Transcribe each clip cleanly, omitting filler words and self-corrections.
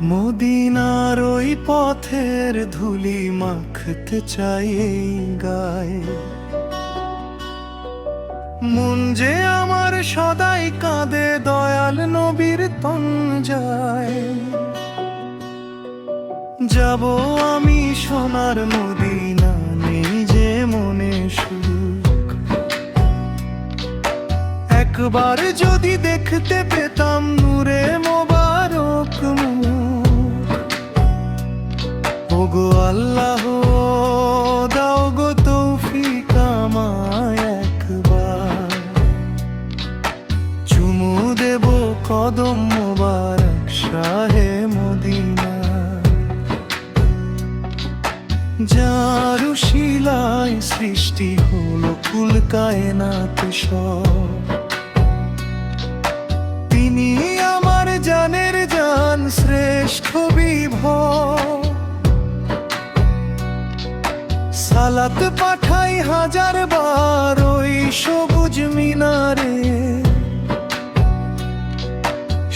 মদিনার ওই পথের ধুলি মাখতে চাই এই গায়ে। মন যে আমার সদাই কাঁদে দয়াল নবীর তন যায়। যাব আমি সোনার মদিনা, নেই যে মনে সুখ। একবার যদি দেখতে পেতাম নূরে মোবারক মুখ। ওগো আল্লাহ দাও গো তৌফিক আমায় একবার, চুমু দেব কদম মোবারক শাহে মদিনা। যার শিলায় সৃষ্টি হলো কুল কায়নাত সব, তিনি আমার জানের জান শ্রেষ্ঠ বিভব। সালাত পাঠাই হাজার বার ওই সবুজ মিনারে,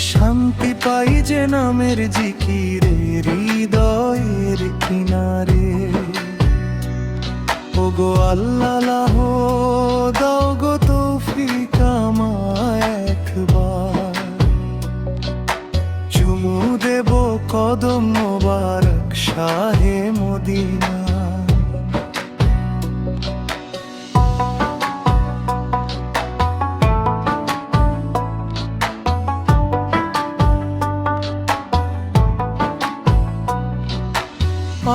শান্তি পাই যে নামের জিকিরে হৃদয়ের কিনারে। ওগো আল্লাহ দাও গো তৌফিক আমায় একবার, চুমু দেব কদম মোবারক শাহে মদিনা।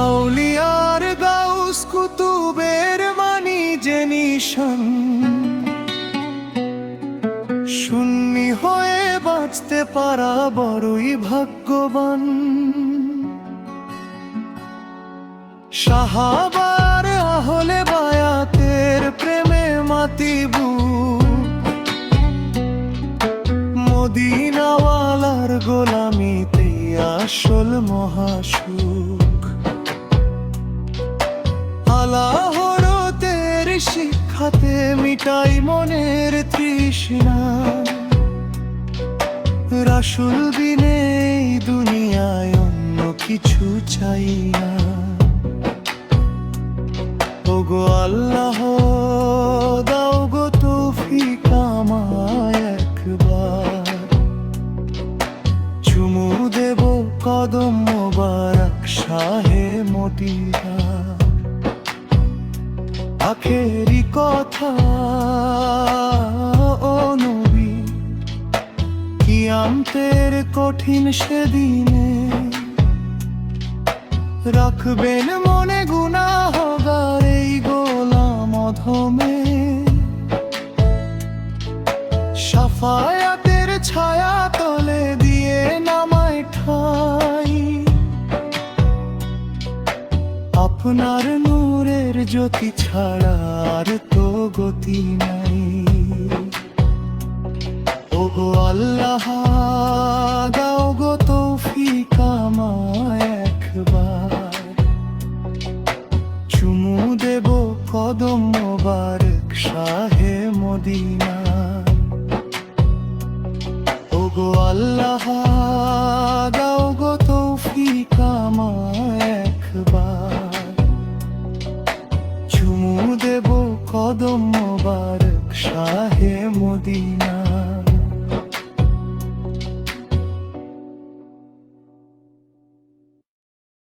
আউলিয়ার গাউস কুতুবের মানি যে নিশান, সুন্নি হয়ে বাঁচতে পারা বড়ই ভাগ্যবান। সাহাবার আহলে বায়াতের প্রেমে মাতিবু, মদিনাওয়ালার গোলামিতে আসল মহাসুখ। আলাহরতের শিক্ষাতে মিটাই মনের তৃষ্ণা, রাসূল বিনে এই দুনিয়ায় অন্য কিছু চাই না। ওগো আল্লাহ দাও গো তৌফিক আমায় একবার, চুমু দেব কদম মোবারক শাহে মদিনা। আখেরি কথা ও নবী, কিয়ামতের কঠিন সেদিনে রাখবেন মনে গুনাহগার এই গোলাম অধমে। শাফায়াতের ছায়া তলে দিয়ে নামায় ঠাই, আপনার নূরের জ্যোতি ছাড়া আর তো গতি নাই। ওগো আল্লাহ দাও গো তৌফিক আমায় একবার, চুমু দেব কদম মোবারক শাহে মদিনা। ওগো আল্লাহ দাও গো তৌফিক আমায় একবার, চুমু দেব কদম মোবারক শাহে মদিনা।